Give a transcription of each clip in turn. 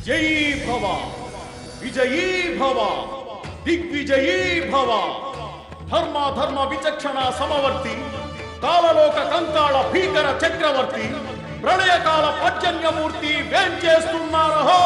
జయీ భవ విజయీ భవ దిగ్విజయీ భవ ధర్మ విచక్షణ సమవర్తి కాలలోక కంకాళ భీకర చక్రవర్తి ప్రళయకాల పర్జన్యమూర్తి వేంచేస్తున్నారహో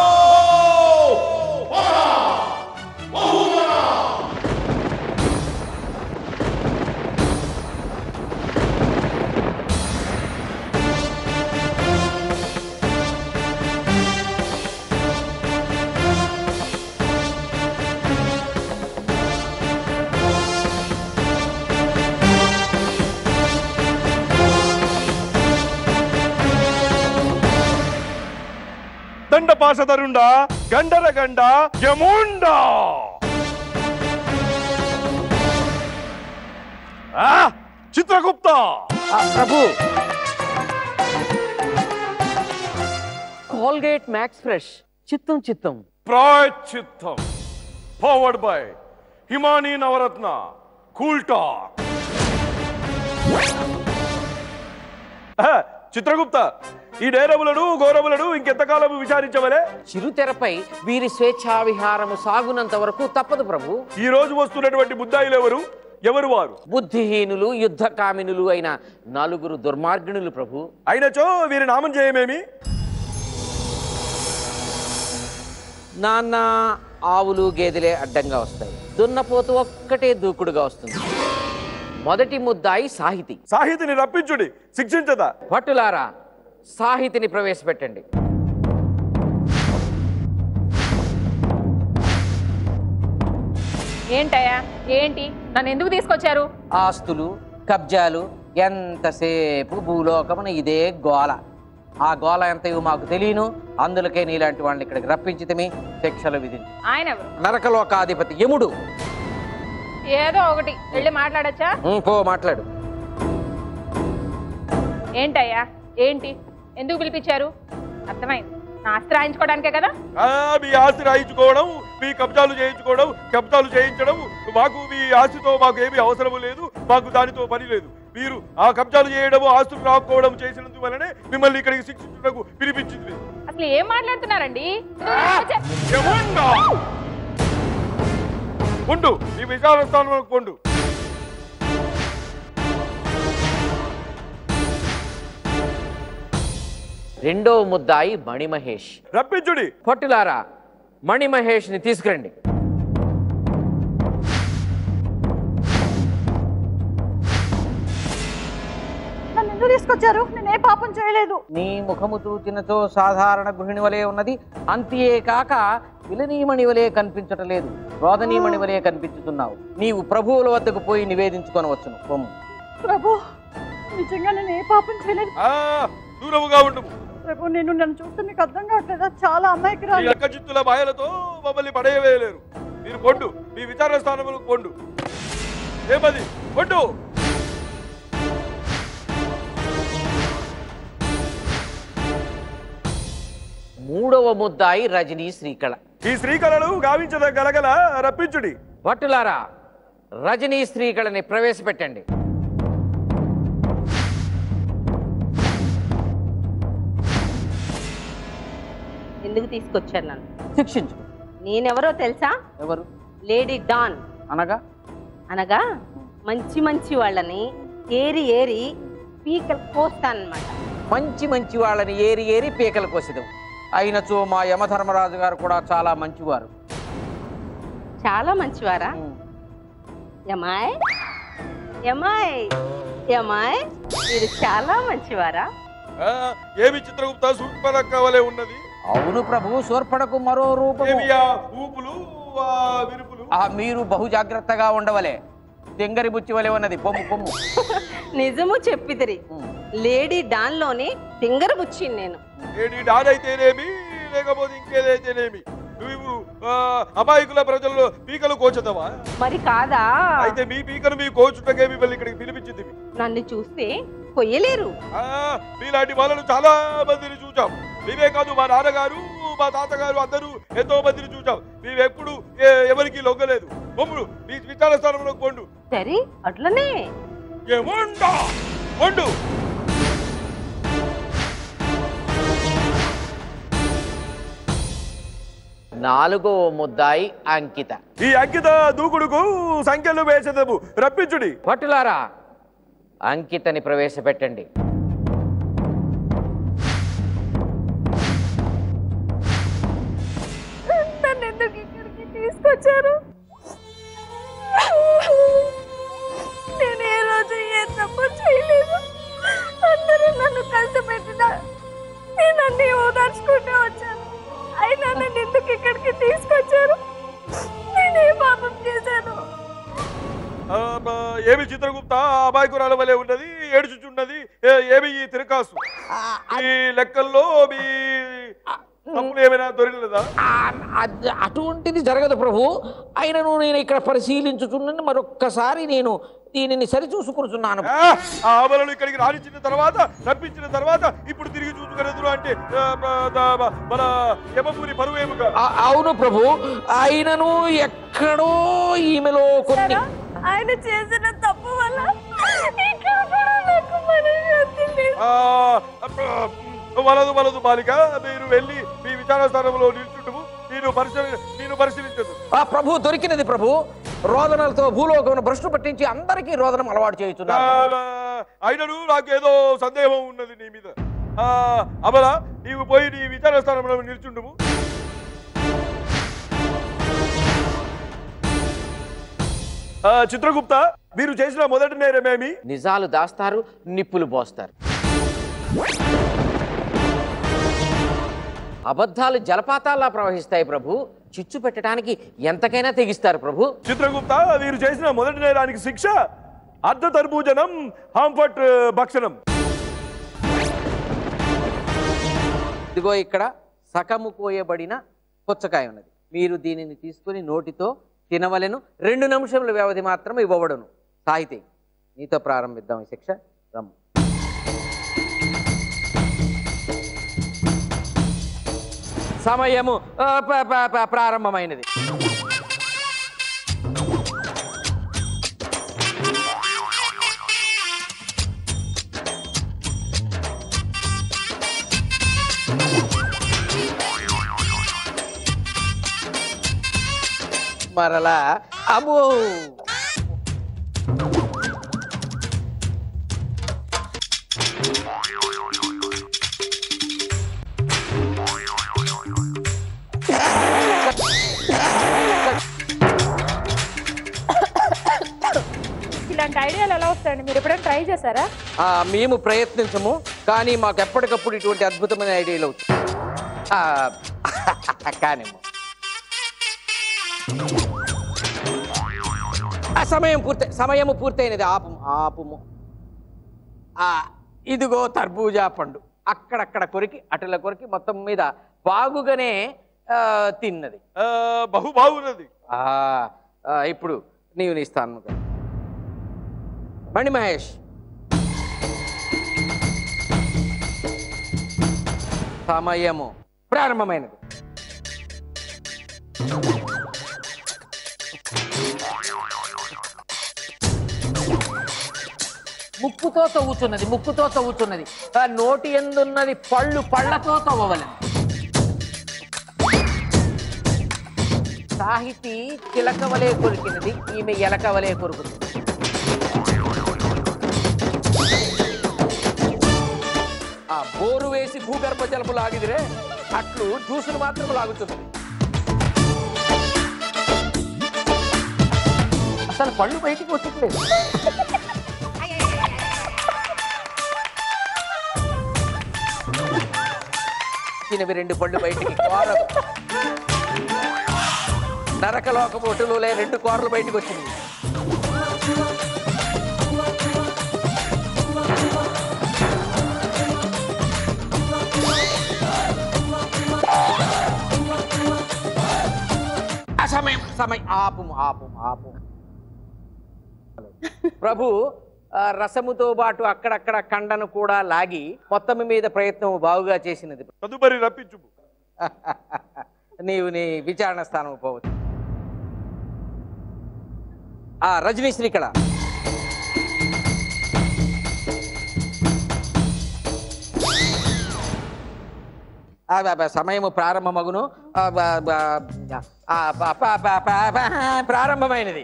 దండపాశధరుండా గండరగండ యముండా చిత్రగుప్త ప్రభు కోల్గేట్ మ్యాక్స్ ఫ్రెష్ చిత్తం ప్రాయశ్చిత్తం powered by Himani Navratna cool talc. Chitragupta, ఈ డేరములను ఘోరములను ఇంకెంతకాలము విచారించవలే? చిరుతెరపై వీరి స్వేచ్ఛా విహారము సాగునంత వరకు తప్పదు ప్రభు. ఈ రోజు వస్తున్నటువంటి బుద్ధాయిలు ఎవరు వారు? బుద్ధిహీనులు యుద్ధకామినులు అయిన 4 దుర్మార్గునులు ప్రభు. అయినచో వీరి నామం చేయమేమి? నాన్న ఆవులు గేదెలే అడ్డంగా వస్తాయి, దున్నపోతు ఒక్కటే దూకుడుగా వస్తుంది. మొదటి ముద్దాయి సాహితి. సాహితిని రప్పించుడి, శిక్షించదా? భటులారా, సాహితిని ప్రవేశపెట్టండి. ఏంటయ్యా, ఏంటి నన్ను ఎందుకు తీసుకొచ్చారు? ఆస్తులు కబ్జాలు, ఎంతసేపు భూలోకమున ఇదే గోల. ఆ గోల ఎంతయో మాకు తెలియను, అందులకే నీలాంటి వాళ్ళని ఇక్కడికి రప్పించితమి శిక్షలు విధించి. ఆయన ఎవరు? నరకలోకాధిపతి యముడు. ఏదో ఒకటి వెళ్ళి మాట్లాడచ్చా? పో మాట్లాడు. ఏంటయ్యా, ఏంటి ఎందుకు పిలిపించారు? అర్థమైంది, నా ఆస్తి రాయించుకోవడానికే కదా? మీ ఆస్తి రాయించుకోవడం, మీ కబ్జాలు చేయించుకోవడం, కబ్జాలు చేయించడం, మాకు మీ ఆస్తితో మాకు ఏమీ అవసరం లేదు, మాకు దానితో పని లేదు. మీరు ఆ కబ్జాలు చేయడం, ఆస్తులు రాకపోవడం చేసినందు వల్లనే మిమ్మల్ని ఇక్కడికి శిక్షించడానికి పిలిపించింది. అసలు ఏం మాట్లాడుతున్నారండి? ఉండు, ఈ విచారణ స్థానంలో కొండు. రెండో ముద్దాయి మణిమహేష్. రప్పించుడి. పట్టులారా, మణిమహేష్ ని తీసుకురండి. నన్ను ఎందుకు తీసుకొచ్చారు? నేనే పాపం చేయలేదు. నీ ముఖము చూచినతో సాధారణ గృహిణి వలె ఉన్నది, అంతేకాక విలనీమణి వలె కనిపించటలేదు, రోదనీమణి వలె కనిపించుతున్నావు. నీవు ప్రభువుల వద్దకు పోయి నివేదించుకొనవచ్చును. పొమ్ము. ప్రభు, నిజంగా నేను ఏ పాపం చేయలేదు. దూరముగా ఉండు. ప్రభు, నన్ను చూస్తే మీకు అర్థం కావట్లేదా? చాలా అమాయకురాలు. చిత్తుల మాయలతో మమ్మల్ని పడేయలేరు. మీరు కొండు, మీ విచారణ స్థానంలో కొండు. ఏమది కొండు. మూడవ ముద్దాయి రజనీ శ్రీకళ. ఈ శ్రీకళను గావించద గలగల రప్పించుడి. భటులారా, రజనీ శ్రీకళని ప్రవేశపెట్టండి. ఎందుకు తీసుకొచ్చారు నన్ను? శిక్షించు. నేనెవరో తెలుసా? ఎవరు? Lady don. అనగా అనగా మంచి వాళ్ళని ఏరి పీకలు కోస్తానమాట. మంచి వాళ్ళని ఏరి పీకలు కోసేదాం. అయినచో మా యమధర్మరాజు గారు కూడా చాలా మంచివారు. చాలా మంచివారా? యమాయ్ మీరు చాలా మంచివారా? ఏమి చిత్రగుప్త సూర్పనక్క వలె ఉన్నది? అవును ప్రభు, శూర్పణకు మరో రూపము. ఊపులు విరుపులు. మీరు బహు జాగ్రత్తగా ఉండవలే, తెంగరి బుచ్చి వలె ఉన్నది. పొమ్ము. నిజము చెప్పిదిరి, లేడీ డాన్ లోని తింగర బుచ్చి నేను. లేడీ డాన్ అయితేనేమి, లేకపోతే ఇంకేదైతేనేమి, నువ్వు అమాయకుల ప్రజల్లో పీకలు కోచదవా? మరి కాదా? అయితే మీ పీకను మీ కోచుటకే మిమ్మల్ని ఇక్కడికి పిలిపించింది. నన్ను చూస్తే కొయ్యలేరు. మీలాంటి వాళ్ళను చాలా మందిని చూచాం. మేమే కాదు, మా నాన్నగారు మా తాతగారు అందరూ ఎంతో మందిని చూచాం. మేమెప్పుడు ఎవరికి లొంగలేదు. బొమ్ముడు మీ విచార స్థానంలో కొండు. సరే, అట్లనే కొండు. 4వ ముద్దాయి అంకిత. ఈ అంకిత దూకుడుకు సంఖ్యలు వేసేదము రప్పించుడి. భటులారా, అంకితని ప్రవేశపెట్టండి. నన్ను ఎందుకు ఇక్కడికి తీసుకొచ్చారు? నేను ఏ రోజు ఏ తప్పు చేయలేదు. అందరూ నన్ను కష్టపెట్టినా నేను అన్ని ఓదార్చుకుంటూ వచ్చాను. అయినా నన్ను ఎందుకు ఇక్కడికి తీసుకొచ్చారు? నేనే పాపం చేశాను? ఏమి చిత్రగుప్త అమాయకురాల వలె ఉన్నది, ఏడుచుచున్నది. ఏమి ఈ తిరకాసు? ఈ లెక్కల్లో మీ తప్పులు ఏమైనా దొరికినదా? అటువంటిది జరగదు ప్రభు. అయినను నేను ఇక్కడ పరిశీలించుచున్నాను. మరొక్కసారి నేను దీనిని సరిచూసుకుంటున్నాను. ఆ అమలను ఇక్కడికి రానిచ్చిన తర్వాత, రప్పించిన తర్వాత ఇప్పుడు తిరిగి చూసుకునేదురు అంటే మన యమపురి పరువేముగా? అవును ప్రభు. అయినను ఎక్కడో ఈమెలో కొన్ని ఆయన చేసిన తప్పు వల్ల ఇక్కడ కూడా నాకు మనశ్శాంతి లేదు. వలదు వలదు బాలిక, మీరు వెళ్ళి మీ విచారణ స్థానంలో నిల్చుంటుము. నేను పరిశీలించదు. ప్రభు దొరికినది ప్రభు. రోదనలతో భూలోకమును భ్రష్టు పట్టించి అందరికీ రోదనం అలవాటు చేయుచున్నారు. అయినను నాకేదో సందేహం ఉన్నది నీ మీద. అమల, నీవు పోయి నీ విచారణ స్థానంలో నిల్చుంటుము. చిత్రగుప్త, మీరు చేసిన మొదటి నేరమేమి? నిజాలు దాస్తారు, నిప్పులు పోస్తారు. అబద్ధాలు జలపాతాల్లా ప్రవహిస్తాయి ప్రభు. చిచ్చు పెట్టడానికి ఎంతకైనా తెగిస్తారు ప్రభు. చిత్రగుప్త, మీరు చేసిన మొదటి నేరానికి శిక్ష అర్ధ తర్బూజనం, హాంఫట్ భక్షణం. ఇదిగో ఇక్కడ సకము కోయబడిన పుచ్చకాయ ఉన్నది. మీరు దీనిని తీసుకుని నోటితో తినవలెను. 2 నిమిషముల వ్యవధి మాత్రం ఇవ్వబడును. సాహితీ, నీతో ప్రారంభిద్దాం ఈ శిక్ష. రమ్ము. సమయము ప్రారంభమైనది. మరలా అమ్మో, ఇలాంటి ఐడియాలు ఎలా వస్తాయండి? మీరు ఎప్పుడైనా ట్రై చేశారా? మేము ప్రయత్నించము, కానీ మాకు ఎప్పటికప్పుడు ఇటువంటి అద్భుతమైన ఐడియాలు అవుతాయి. కానీ సమయము పూర్తయినది. ఆపుము. ఇదిగో తర్బూజా పండు. అక్కడక్కడ కొరికి అటుల కొరికి మొత్తం మీద బాగుగానే తిన్నది. బహు బాగున్నది. ఇప్పుడు నీవు నీ స్థానం. బండి మహేష్, సమయము ప్రారంభమైనది. ముక్కుతో తవ్వుతున్నది. నోటి ఎందున్నది పళ్ళతో తవ్వవలెను. సాహితీ చిలకవలే కొరికినది, ఈమె ఎలకవలే కొరుకుతుంది. బోరు వేసి భూగర్భ జలపు లాగిదిరే అట్లు జ్యూసులు మాత్రం లాగుతున్నది. అసలు పళ్ళు బయటికి వచ్చట్లేదు. చిన్నవి 2 పళ్ళు బయటికి, నరకలోకపు ఒటులో 2 కూరలు బయటకు వచ్చినాయి. సమయం ఆపు. ప్రభు రసముతో పాటు అక్కడక్కడ కండను కూడా లాగి మొత్తం మీద ప్రయత్నం బాగుగా చేసినది. తదుపరి రప్పించు. నీవు నీ విచారణ స్థానం పోవచ్చు. రజనీశ్రీ ఇక్కడ. సమయము ప్రారంభమగును. ప్రారంభమైనది.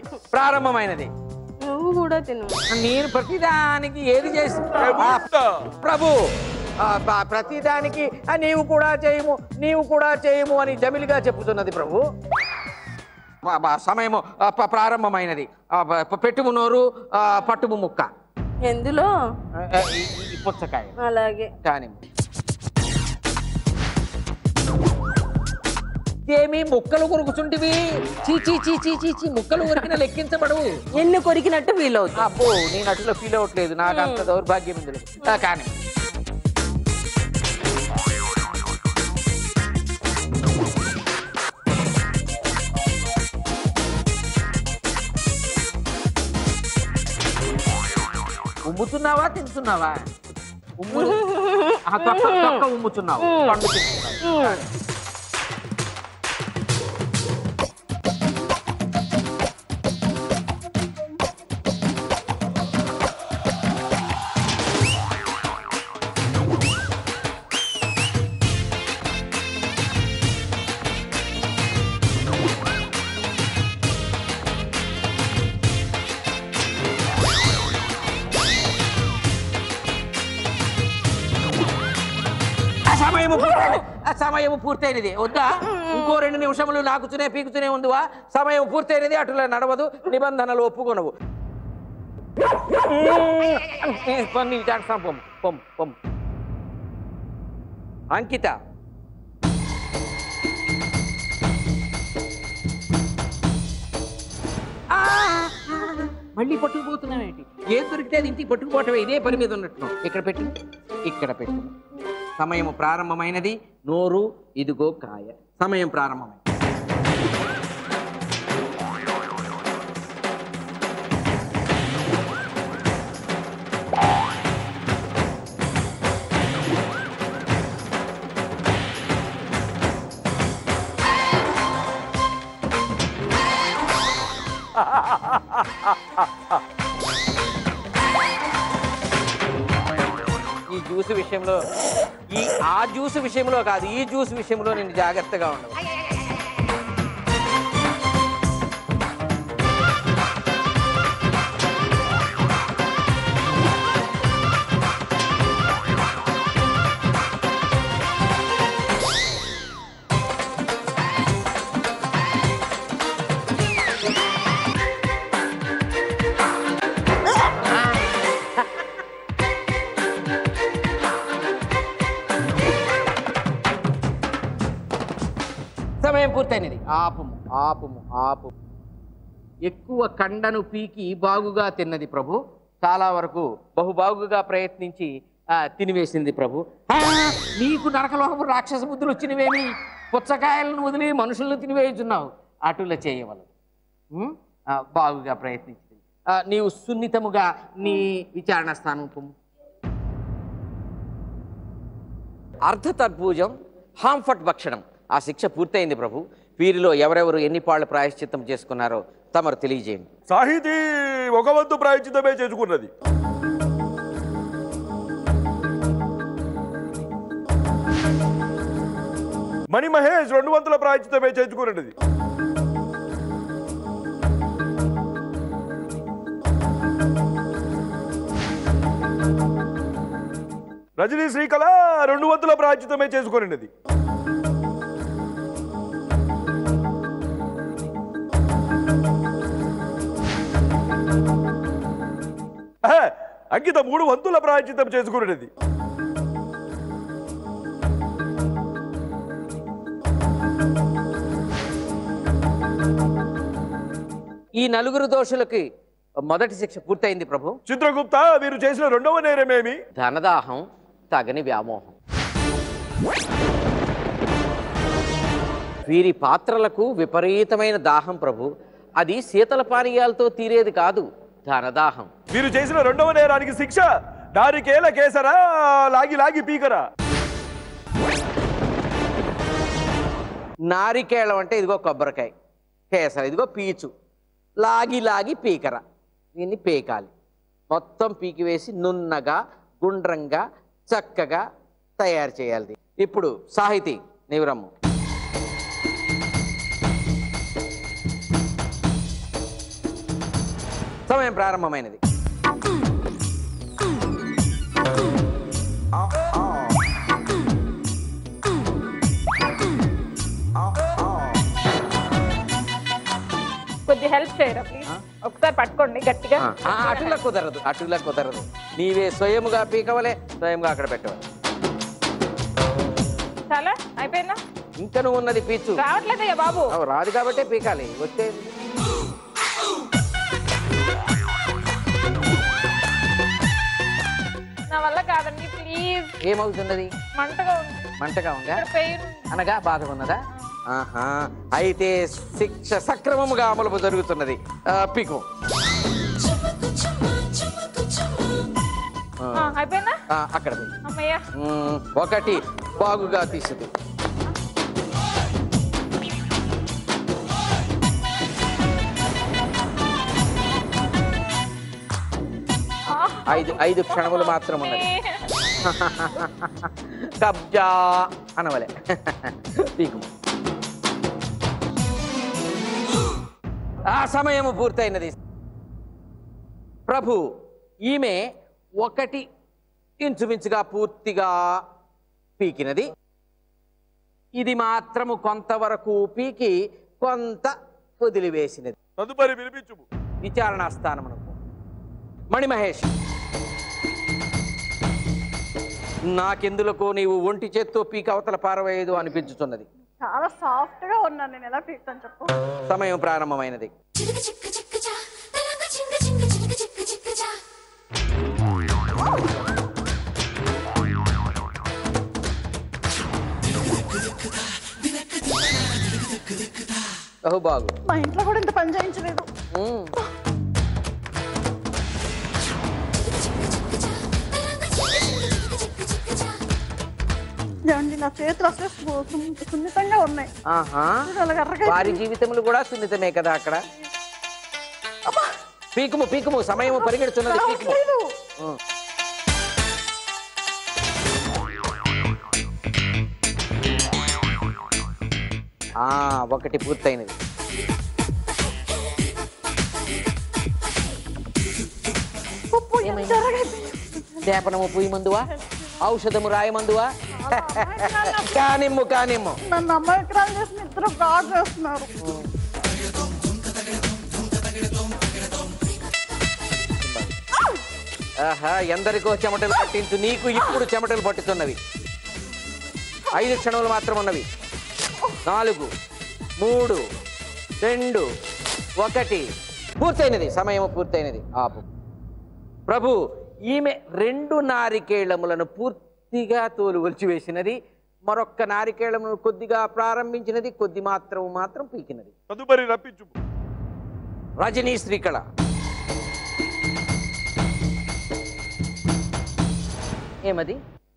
నువ్వు కూడా తిను. నేను ప్రతిదానికి ఏది చేసి ప్రభు ప్రతిదానికి నీవు కూడా చేయము అని జమిలిగా చెప్పుతున్నది ప్రభు. సమయము ప్రారంభమైనది. పెట్టుము నోరు, పట్టుము ముక్క. ఎందులో? ఈ పుచ్చకాయ. అలాగే కానీ ఏమి ముక్కలు కొరుకుచుంటివి? చీచీ చీచీ చీచీ, ముక్కలు కొరికిన లెక్కించబడవు. ఎన్ని కొరికినట్టు ఫీల్ అవుతుంది. అబ్బో, నేను అట్లా ఫీల్ అవ్వట్లేదు. నాకు అంత దౌర్భాగ్యం ఇందులో. కానీ ఉమ్ముతున్నావా తింటున్నావా? ఉమ్ముతున్నావు, పండు తింటున్నావు. సమయం పూర్తయినది. వద్దా? ఇంకో 2 నిమిషములు నాకుతూనే పీకుతూనే ఉందివా? సమయం పూర్తయినది. అటులా నడవదు. నిబంధనలు ఒప్పుకొనవు. అంకిత, మళ్ళీ పట్టుకుపోతున్నావేంటి? ఏం దొరికితే అది ఇంటికి పట్టుకుపోవటమే. ఇదే పని మీద ఉన్నట్టు. ఇక్కడ పెట్టు. సమయం ప్రారంభమైనది. నోరు, ఇదిగో కాయ. సమయం ప్రారంభమైనది. ఈ జ్యూస్ విషయంలో ఆ జ్యూస్ విషయంలో కాదు, ఈ జ్యూస్ విషయంలో నేను జాగ్రత్తగా ఉండవు. సమయం పూర్తయినది. ఆపుము. ఎక్కువ కండను పీకి బాగుగా తిన్నది ప్రభు. చాలా వరకు బహుబాగుగా ప్రయత్నించి తినివేసింది ప్రభు. నీకు నరకలోకపు రాక్షస బుద్ధులు వచ్చినవేమి? పుచ్చకాయలను వదిలి మనుషులను తినివేయుచున్నావు. అటుల చేయవలదు. బాగుగా ప్రయత్నించింది. నీవు సున్నితముగా నీ విచారణ స్థానం పొమ్ము. అర్ధతర్భూజం, హాంఫట్ భక్షణం. ఆ శిక్ష పూర్తయింది ప్రభు. వీరిలో ఎవరెవరు ఎన్ని పాళ్ళు ప్రాయశ్చిత్తం చేసుకున్నారో తమరు తెలియజేయండి. సాహితీ 1 వంతు ప్రాయశ్చిత్తమే చేసుకున్నది. మణి మహేష్ 2 వంతుల ప్రాయశ్చిత్తమే చేసుకున్నది. రజనీ శ్రీకళ 2 వంతుల ప్రాయశ్చిత్తమే చేసుకున్నది. అంకిత 3 వంతుల ప్రాయశ్చిత్తం చేసుకున్నది. ఈ 4 దోషులకి మొదటి శిక్ష పూర్తయింది ప్రభు. చిత్రగుప్త, వీరు చేసిన 2వ నేరమేమి? ధనదాహం, తగని వ్యామోహం. వీరి పాత్రలకు విపరీతమైన దాహం ప్రభు. అది శీతల పానీయాలతో తీరేది కాదు, ధనదాహం. వీరు చేసిన 2వ నేరానికి శిక్ష నారికేల కేసరా, లాగి పీకరా. నారికేళం అంటే ఇదిగో కొబ్బరికాయ, కేసర ఇదిగో పీచు, లాగి పీకరా. దీన్ని పీకాలి. మొత్తం పీకివేసి నున్నగా గుండ్రంగా చక్కగా తయారు చేయాలి. ఇప్పుడు సాహితీ నీవు రమ్ము. సమయం ప్రారంభమైనది. కొద్ది హెల్ప్ చేయరా ప్లీజ్? ఒకసారి పట్టుకోండి గట్టిగా. అటులా కుదరదు. నీవే స్వయముగా పీకవలే, స్వయంగా అక్కడ పెట్టవాలి. చాలా అయిపోయిందా? ఇంకా నువ్వు ఉన్నది పీచు. రావట్లేదయ్యా బాబు. రాదు కాబట్టే పీకాలి. వచ్చే నా వల్ల కాదండి ప్లీజ్. ఏమవుతున్నది? మంటగా ఉందా? అనగా బాధ ఉన్నదా? ఆహా, అయితే శిక్ష సక్రమముగా అమలు జరుగుతున్నది. పీకు. అయిపోయిందా? అక్కడ అమ్మయ్యా. ఒకటి బాగుగా తీసింది. ఐదు క్షణములు మాత్రం ఉన్నది. కబ్జా అనవలే. పీకు. ఆ సమయము పూర్తయినది. ప్రభు, ఈమె ఒకటి ఇంచుమించుగా పూర్తిగా పీకినది. ఇది మాత్రము కొంతవరకు పీకి కొంత వదిలివేసినది. తదుపరి వినిపించుము. విచారణా స్థానమునకు మణిమహేష్, నాకెందులకు నీవు ఒంటి చేత్తో పీక అవతల పారవేయదు అనిపించుతున్నది. చాలా సాఫ్ట్ గా ఉన్నాను, నేను ఎలా పీకుతాను చెప్పు. సమయం ప్రారంభమైనది. బాగు. మా ఇంట్లో కూడా ఇంత పని చేయించలేదు. నా చేతులు అసలు సున్నితంగా ఉన్నాయి. వారి జీవితములు కూడా సున్నితమే కదా. అక్కడ పీకుము సమయము పరిగెడుతున్నది. ఒకటి పూర్తయినది. లేపనము పుయ్యి మందువా, ఔషధము రాయమందువా? కానిమ్ము. నన్ను అమాయకురాలు చేసి ఇద్దరు ఫ్రాడ్ చేస్తున్నారు. ఆహా, ఎందరికో చెమటలు పట్టించు, నీకు ఇప్పుడు చెమటలు పట్టుతున్నవి. 5 క్షణములు మాత్రం ఉన్నవి. 4, 3, 2, 1 పూర్తయినది. సమయము పూర్తయినది. ఆపు. ప్రభు, ఈమె 2 నారికేళములను పూర్తిగా తోలు ఒలిచివేసినది. మరొక్క నారికేళమును కొద్దిగా ప్రారంభించినది. కొద్ది మాత్రం పీకినది. తదుపరి రప్పించు. రజనీ శ్రీకళ, ఏమది?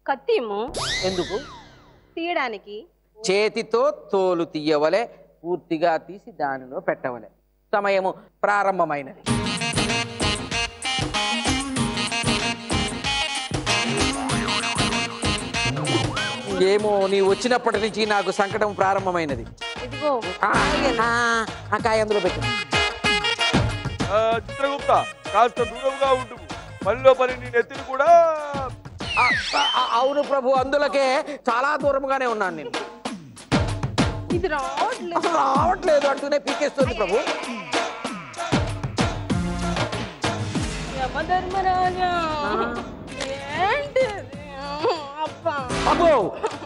కత్తిము. ఎందుకు? తీయడానికి. చేతితో తోలు తీయవలే, పూర్తిగా తీసి దానిలో పెట్టవలే. సమయము ప్రారంభమైనది. ఏమో, నీ వచ్చినప్పటి నుంచి నాకు సంకటం ప్రారంభమైనది. ఆ కాయ అందులో పెట్టు. చిత్రగుప్త, కాస్త దూరంగా ఉండు. పనిలో పని నీ నెత్తిని కూడా. అవును ప్రభు, అందులోకే చాలా దూరంగానే ఉన్నాను నేను. ఇది రావట్లేదు అంటూనే పీకేస్తుంది ప్రభు. యమధర్మరాజా,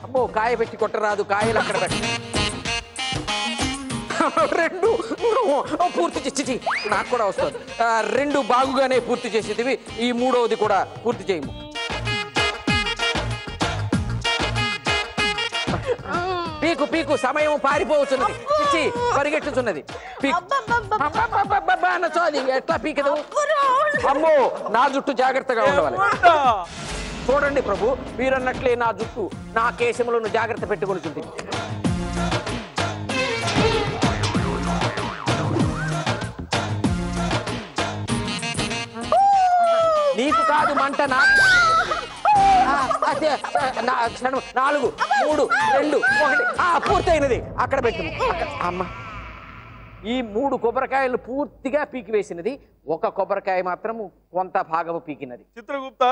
అబ్బో, కాయ పెట్టి కొట్టరాదు. కాయలు అక్కడ పెట్టి 2 పూర్తి చేసి నాకు కూడా వస్తుంది. 2 బాగుగానే పూర్తి చేసేది. ఈ 3వది కూడా పూర్తి చేయము. పీకు సమయం పారిపోతున్నది. పరిగెట్టుతున్నది. ఎట్లా పీకదు? అమ్మో, నా జుట్టు జాగ్రత్తగా ఉండవాలి. చూడండి ప్రభు, మీరన్నట్లే నా జుట్టు, నా కేశములను జాగ్రత్త పెట్టుకుంటుంది. నీకు కాదు మంట, నాకు. అదే, 4 3 2 1 పూర్తయినది. అక్కడ పెట్టు. అమ్మ, ఈ 3 కొబ్బరికాయలు పూర్తిగా పీకి వేసినది, ఒక కొబ్బరికాయ మాత్రం కొంత భాగము పీకినది. చిత్రగుప్త,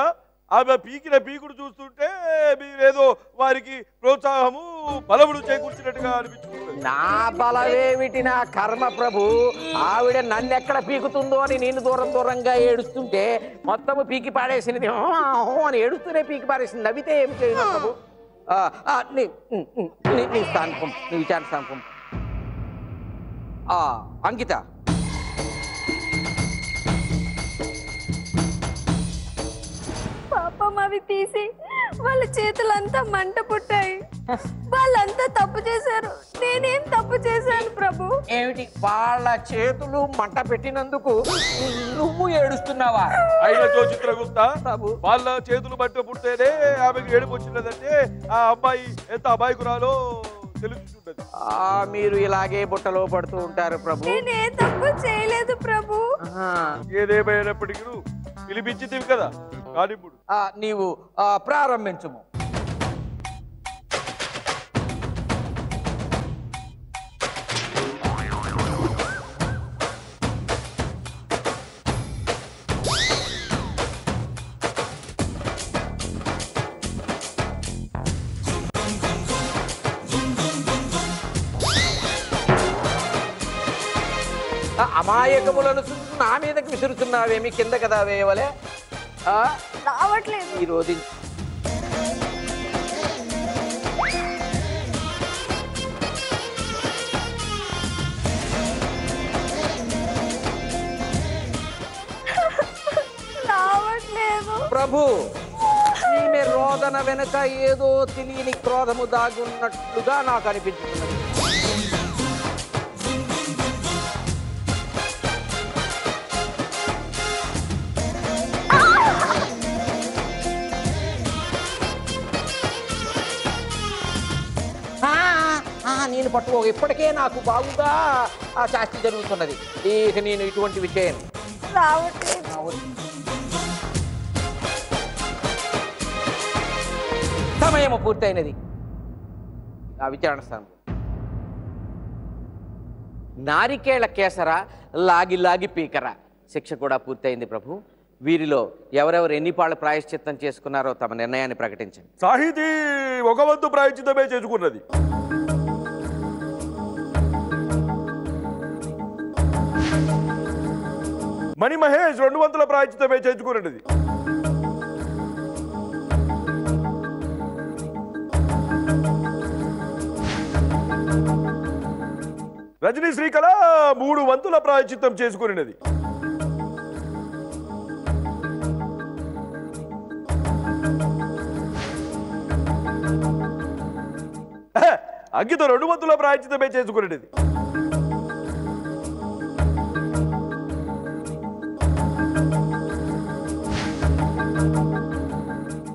ఆమె పీకిన పీకుడు చూస్తుంటే మీరేదో వారికి ప్రోత్సాహము బలములు చేకూర్చినట్టుగా అనిపించుకుంటుంది. నా బలమేమిటి, నా కర్మ ప్రభు. ఆవిడ నన్ను ఎక్కడ పీకుతుందో అని నేను దూరంగా ఏడుస్తుంటే మొత్తము పీకి పాడేసినది. అని ఏడుస్తూనే పీకి పాడేసింది. నవ్వితే ఏమి చేయను ప్రభు. నీ స్థానం, నీ విచారణ స్థానం. అంకిత, పాపం అవి తీసి వాళ్ళ చేతులంతా మంట పుట్టాయి. వాళ్ళంతా తప్పు చేశారు. నేనేం తప్పు చేశాను ప్రభు? ఏమిటి, వాళ్ళ చేతులు మంట పెట్టినందుకు నువ్వు ఏడుస్తున్నావా? అయినచో చిత్రగుప్త, ప్రభు, వాళ్ళ చేతులు మంట పుడితేనే ఆమెకు ఏడుపు వచ్చినదంటే ఆ అమ్మాయి ఎంత అమాయకురాలో తెలుసుకుంటది. మీరు ఇలాగే బుట్టలో పడుతూ ఉంటారు ప్రభు. నేనే తప్పు చేయలేదు ప్రభు. ఏదేమైనప్పటికీ పిలిపించింది కదా, కానీ ఇప్పుడు నీవు ప్రారంభించుము. అమాయకములను నా మీదకి విసురుతున్నావేమి? కింద కదా వేయవలే. రావట్లేదు ఈ రోజు రావట్లేదు ప్రభు. ఈమె రోదన వెనుక ఏదో తెలియని క్రోధము దాగున్నట్లుగా నాకు అనిపించుతున్నది. నేను పట్టుకో, ఇప్పటికే నాకు బాగుగా శాస్తి జరుగుతున్నది. ఇక నేను ఇటువంటి విషయం రావట్లేదు. సమయము పూర్తయినది. ఆ విచారణ స్థానం. నారికేళ కేసర, లాగి పీకర. శిక్ష కూడా పూర్తయింది ప్రభు. వీరిలో ఎవరెవరు ఎన్ని పాళ్ళు ప్రాయశ్చిత్తం చేసుకున్నారో తమ నిర్ణయాన్ని ప్రకటించండి. సాహితీ 1 వంతు ప్రాయశ్చిత్తమే చేసుకున్నది. మణి మహేష్ 2 వంతుల ప్రాయశ్చిత్తమే చేసుకున్నది. రజనీ శ్రీకళ 3 వంతుల ప్రాయశ్చిత్తం చేసుకున్నది. అంకిత 2 వంతుల ప్రాయశ్చిత్తమే చేసుకున్నది.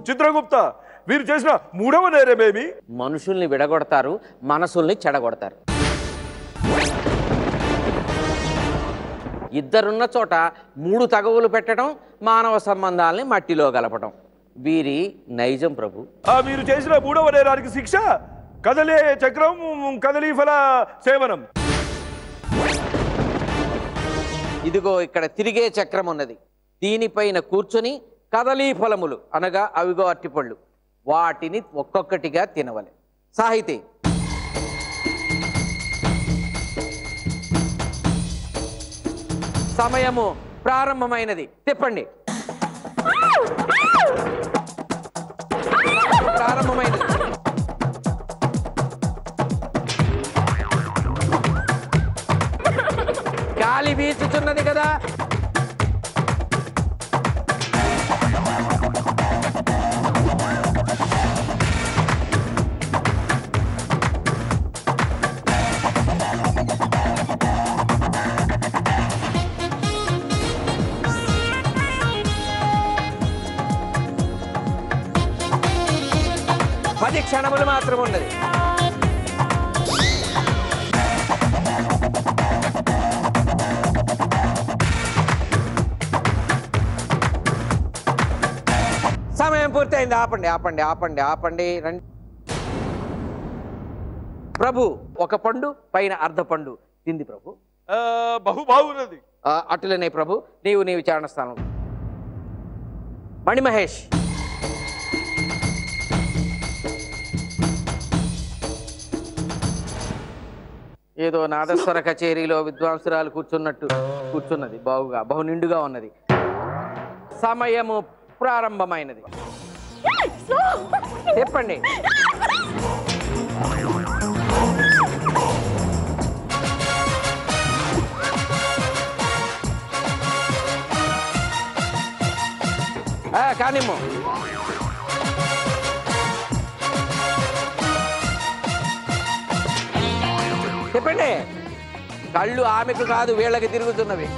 చిత్రగుప్త, వీరు చేసిన 3వ నేరమేమి? మనుషుల్ని విడగొడతారు, మనసుల్ని చెడగొడతారు. ఇద్దరున్న చోట 3 తగవులు పెట్టడం, మానవ సంబంధాలని మట్టిలో గలపడం వీరి నైజం ప్రభు. మీరు చేసిన 3వ నేరానికి శిక్ష కదలే చక్రం, కదలీ ఫల సేవనం. ఇదిగో ఇక్కడ తిరిగే చక్రం ఉన్నది. దీనిపైన కూర్చొని కదలీ ఫలములు అనగా అవిగో అట్టిపళ్ళు, వాటిని ఒక్కొక్కటిగా తినవలె. సాహితీ, సమయము ప్రారంభమైనది. తిప్పండి. ప్రారంభమైనది. గాలి వీచుచున్నది కదా. పది క్షణములు మాత్రం ఉన్నది. సమయం సమయం పూర్తయింది. ఆపండి ఆపండి ఆపండి ఆపండి. రండి ప్రభు. ఒక పండు పైన అర్ధ పండు తింది ప్రభు. బహు బాగున్నది. అటులనే ప్రభు. నీవు నీ విచారణ స్థానం. మణి మహేష్, ఏదో నాదస్వర కచేరీలో విద్వాంసురాలు కూర్చున్నది. బాగుగా బహు నిండుగా ఉన్నది. సమయము ప్రారంభమైనది. చెప్పండి. కానిమ్ము. చెప్పండి. కళ్ళు ఆమెకు కాదు వీళ్ళకి తిరుగుతున్నవి.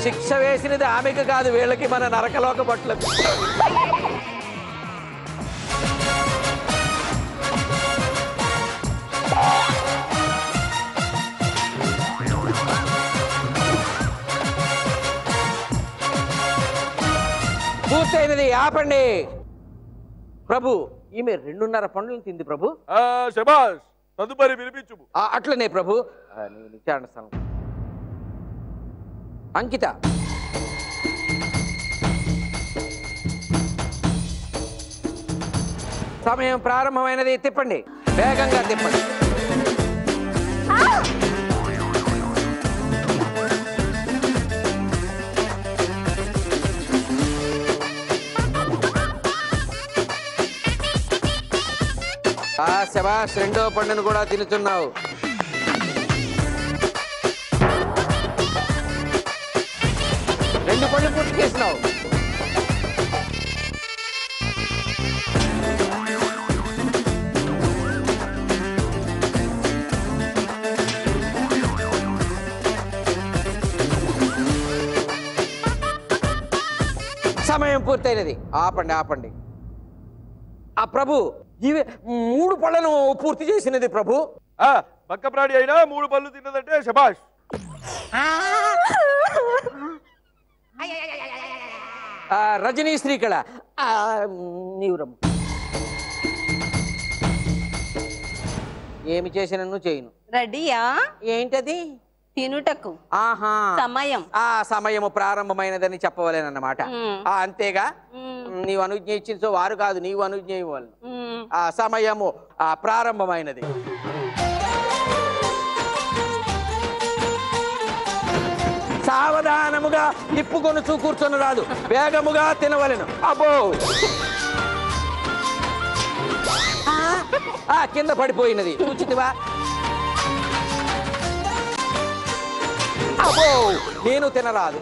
శిక్ష వేసినది ఆమెకు కాదు వీళ్ళకి, మన నరకలోక పట్లకు. పూర్తయినది. ఆపండి ప్రభు. ఈమె 2.5 పండ్లను తింది ప్రభు. శభాష్. తదుపరి వినిపించుము. అట్లనే ప్రభు. నీవు విచారణ స్థానం. అంకిత, సమయం ప్రారంభమైనది. తిప్పండి, వేగంగా తిప్పండి. శభాష్. 2వ పండును కూడా తినుతున్నావు. రెండు పళ్ళు పూర్తి చేసినావు. సమయం పూర్తయినది. ఆపండి ఆపండి. ఆ ప్రభు ఇవి 3 పళ్ళను పూర్తి చేసినది ప్రభు. పక్క ప్రాణి అయినా 3 పళ్ళు తిన్నదంటే శభాష్. రజనీ శ్రీకళ, నీవురమ్మ. ఏమి చేసినను చేయను. రెడీయా? ఏంటది? తినుటకు ఆహా సమయం. సమయము ప్రారంభమైనదని చెప్పవలేనన్నమాట. అంతేగా? నీవు అనుజ్ఞ ఇచ్చిన వారు కాదు, నీవు అనుజ్ఞ ఇవ్వాలి. సమయము ప్రారంభమైనది. సావధానముగా తిప్పుకొని కూర్చొని రాదు, వేగముగా తినవలెను. అబ్బో, కింద పడిపోయినది చూచితివా? అబ్బో, నేను తినరాదు.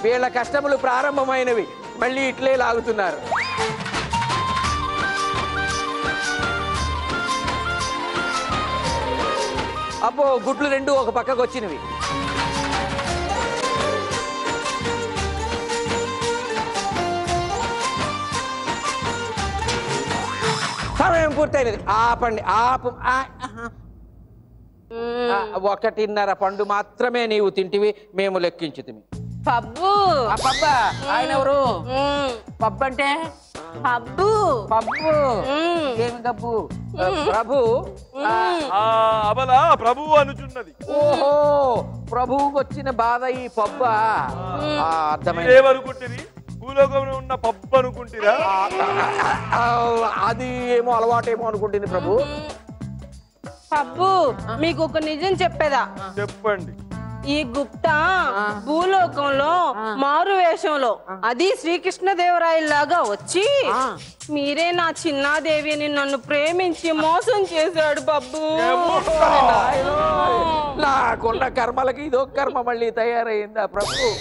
వీళ్ళ కష్టములు ప్రారంభమైనవి, మళ్ళీ ఇట్లే లాగుతున్నారు. అబ్బో, గుడ్లు 2 ఒక పక్కకు వచ్చినవి. సమయం పూర్తయినది. ఆపండి. 1.5 పండు మాత్రమే నీవు తింటివి, మేము లెక్కించుతిమి. పబ్బు. పబ్బా? ఆయన ఎవరు? పబ్బు అంటే పబ్బు. ఏమి డబ్బు? ప్రభు. అబలా ప్రభువు అనుచున్నది. ఓహో, ప్రభువుకు వచ్చిన బాధ ఈ పబ్బా? అర్థమైంది. ఏమనుకుంటుంది? భూలోకంలో ఉన్న పబ్బు అనుకుంటారా? అది ఏమో అలవాటేమో అనుకుంటుంది ప్రభు. పబ్బు, మీకు ఒక నిజం చెప్పేదా? చెప్పండి. ఈ గుప్తా భూలోకంలో మారు వేషంలో, అది శ్రీకృష్ణదేవరాయలాగా వచ్చి మీరే నా చిన్నాదేవి అని నన్ను ప్రేమించి మోసం చేశాడు పబ్బు. నాకున్న కర్మలకి ఇదో కర్మ మళ్ళీ తయారైందా ప్రభు?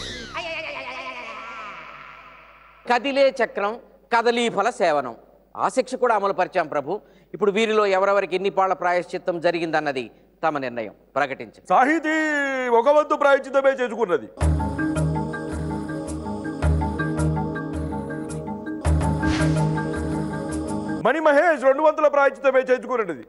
కదిలే చక్రం, కదలీ ఫల సేవనం, ఆ శిక్ష కూడా అమలు పరిచాం ప్రభు. ఇప్పుడు వీరిలో ఎవరెవరికి ఎన్ని పాళ్ల ప్రాయశ్చిత్తం జరిగిందన్నది తమ నిర్ణయం ప్రకటించండి. సాహితీ 1 వంతు ప్రాయశ్చిత్తమే చేసుకున్నది. మణి మహేష్ 2 వంతుల ప్రాయశ్చిత్తమే చేసుకున్నది.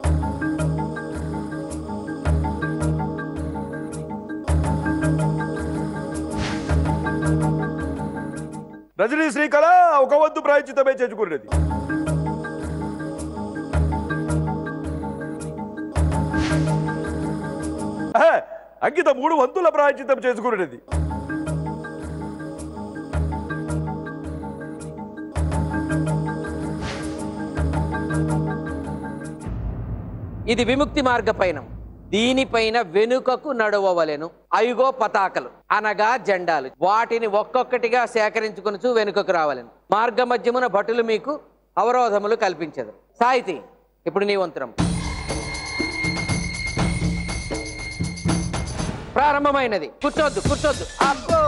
రజనీ శ్రీకళ ఒక వంతు ప్రాయశ్చిత్తమే చేసుకున్నది. అంకిత 3 వంతుల ప్రాయశ్చిత్తం చేసుకున్నది. ఇది విముక్తి మార్గ పయనం. దీనిపైన వెనుకకు నడవవలెను. అయుగో పతాకలు అనగా జెండాలు. వాటిని ఒక్కొక్కటిగా సేకరించుకొనుచు వెనుకకు రావలెను. మార్గ మధ్యమున భటులు మీకు అవరోధములు కల్పించదు. సాహితి, ఇప్పుడు నీ వంతరం ప్రారంభమైనది. కూర్చోద్దు కూర్చోద్దు. అబ్బో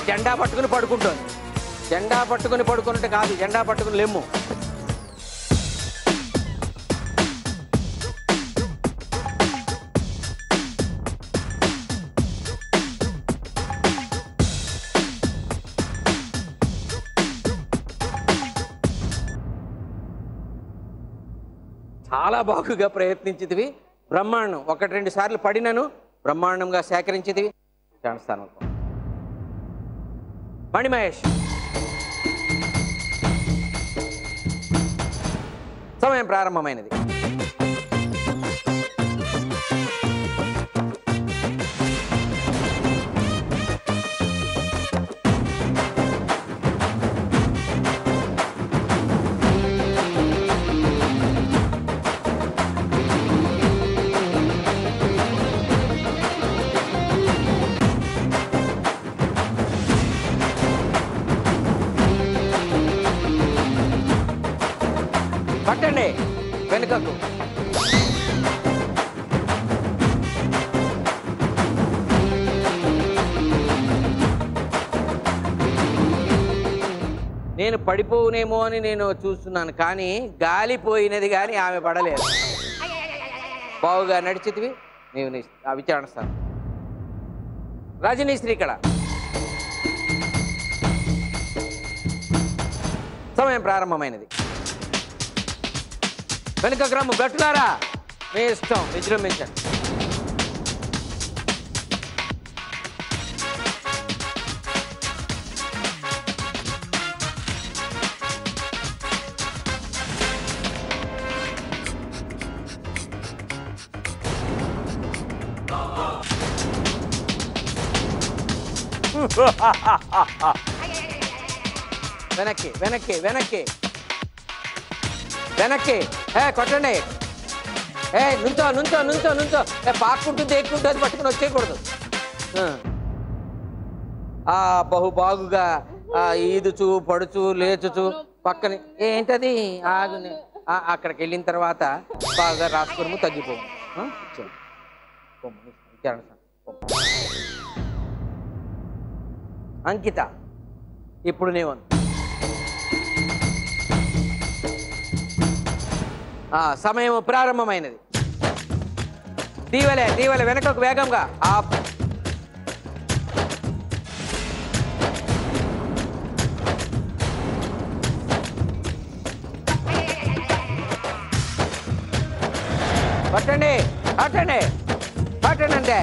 జెండా పట్టుకుని పడుకుంటోంది. జెండా పట్టుకుని పడుకున్నట్టు కాదు, జెండా పట్టుకుని లెమ్ము. చాలా బాగుగా ప్రయత్నించితివి. బ్రహ్మాండం. 1-2 సార్లు పడినను బ్రహ్మాండంగా సేకరించితివి. స్థానం మణిమహేష్, సమయం ప్రారంభమైనది. పట్టండి వెనుకకు. నేను పడిపోవునేమో అని నేను చూస్తున్నాను, కానీ గాలిపోయినది కానీ ఆమె పడలేదు. బావుగా నడిచితివి. నీవు ఆ విచారణ స్థానం. రజనీ శ్రీకళ, సమయం ప్రారంభమైనది. వెనుక గ్రామ భటులారా, మీ ఇష్టం, విజృంభించండి. వెనక్కి వెనక్కి వెనక్కి వెనక్కి. కొట్టండి. నుంచో నుంచో నుంచో నుంచో. పాక్కుంటుంది, ఎక్కుంటుంది, పట్టుకుని వచ్చేయకూడదు. బహుబాగుగా ఈదుచు పడుచు లేచుచు పక్కని ఏంటది ఆగుని అక్కడికి వెళ్ళిన తర్వాత బాగా రాసుకుని తగ్గిపోవు. అంకిత, ఇప్పుడు నేను సమయం ప్రారంభమైనది. దీవలే దీవలే వెనకకు వేగంగా. పట్టండి పట్టండి పట్టండి. అంటే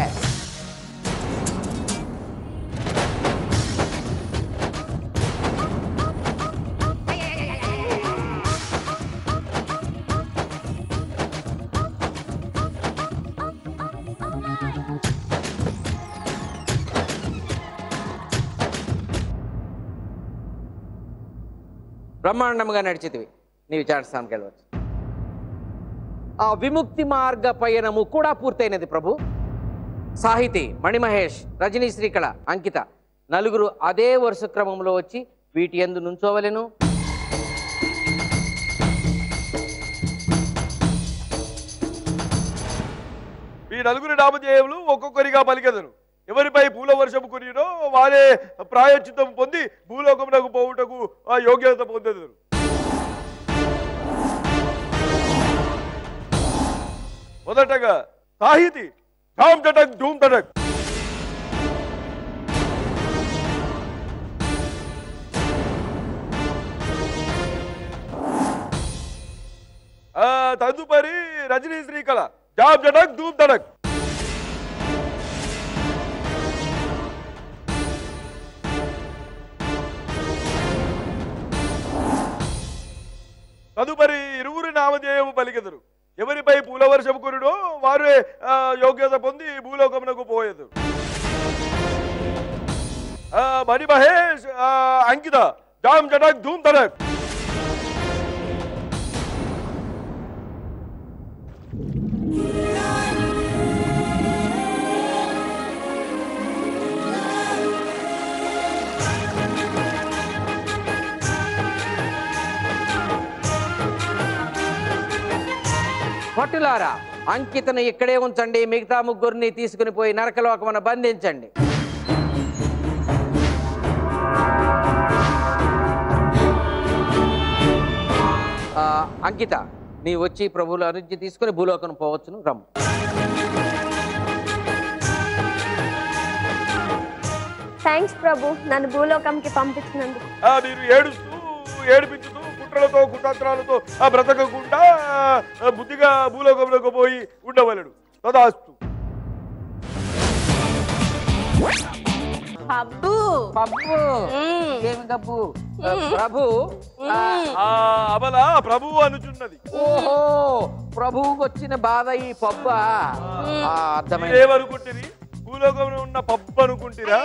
బ్రహ్మాండంగా నడిచితివి. నీ విచారస్థానంకి వెళ్ళవచ్చు. ఆ విముక్తి మార్గ పయనము కూడా పూర్తయినది ప్రభు. సాహితి, మణిమహేష్, రజనీ శ్రీకళ, అంకిత నలుగురు అదే వరుస క్రమంలో వచ్చి వీటి యందు నుంచోవలెను. ఈ నలుగురి నామధేయములు ఒక్కొక్కరిగా పలికెదరు. ఎవరిపై పూల వర్షము కురియునో వారే ప్రాయశ్చిత్తం పొంది భూలోకమునకు పోవుటకు ఆ యోగ్యత పొందెదరు. మొదటగా సాహితి ఝామ్ చటక్ ధూమ్ తటక్. తదుపరి రజనీ శ్రీకళ జాబ్ జడక్ ధూమ్ ధడక్. తదుపరి ఇరువురి నామధేయము పలికెదరు. ఎవరిపై పూలవర్షము కురుడో వారే యోగ్యత పొంది భూలోకమునకు పోయేదు. మణి మహేష్ అంకిత జామ్ జడక్ ధూమ్ ధడక్. భటులారా, అంకితను ఇక్కడే ఉంచండి. మిగతా ముగ్గురిని తీసుకుని పోయి నరకలోకమున బంధించండి. అంకిత, నీ వచ్చి ప్రభువుల అనుజ్ఞ తీసుకుని భూలోకం పోవచ్చును. రమ్ము. థ్యాంక్స్ ప్రభు, నన్ను భూలోకంకి పంపించినందుకు. మీరు ఏడిపించుతూ కుట్రలతో కుతంత్రాలతో బ్రతకకుండా బుద్ధిగా భూలోకంలోకి పోయి ఉండవలెను. తదాస్తు. పబ్బు పబ్బు ఏమి గబ్బు ప్రభు అమల ప్రభువు అనుచున్నది. ఓహో, ప్రభువుకు వచ్చిన బాధ ఈ పబ్బా. అర్థమైంది. ఏమనుకుంటుంది? భూలోకంలో ఉన్న పబ్బు అనుకుంటారా?